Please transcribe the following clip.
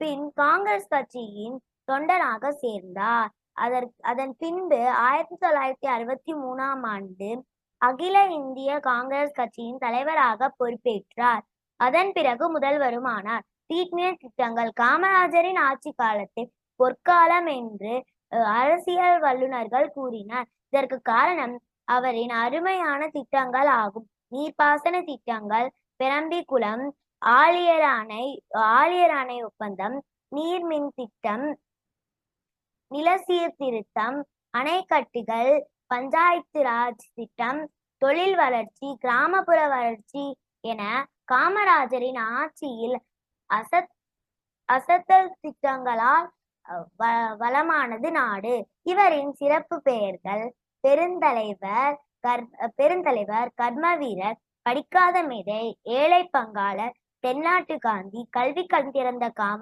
பின் காங்கிரஸ் கட்சியின் தொண்டராக சேர்ந்தார். அதன் பின்பு 1963ஆம் ஆண்டு அகில இந்திய காங்கிரஸ் கட்சியின் தலைவராக பொறுப்பேற்றார். அதன் பிறகு முதல்வரும் ஆனார். தீட்மிய திட்டங்கள். காமராஜரின் ஆட்சி காலத்தில் பொற்காலம் என்று அரசியல் வல்லுநர்கள் கூறினார். இதற்கு காரணம் அவரின் அருமையான திட்டங்கள் ஆகும். நீர்ப்பாசன திட்டங்கள், பெரம்பிக்குளம் ஆழியர் அணை ஒப்பந்தம், நீர்மின் திட்டம், நில சீர்திருத்தம், அணைக்கட்டுகள், பஞ்சாயத்து ராஜ் திட்டம், தொழில் வளர்ச்சி, கிராமப்புற வளர்ச்சி என காமராஜரின் ஆட்சியில் அசத்தல் திட்டங்களால் வளமானது நாடு. இவரின் சிறப்பு பெயர்கள்: பெருந்தலைவர், கர்மவீரர், படிக்காத மேதை, ஏழை பங்காளர், தென்னாட்டு காந்தி, கல்வி கண் திறந்த காமராஜர்,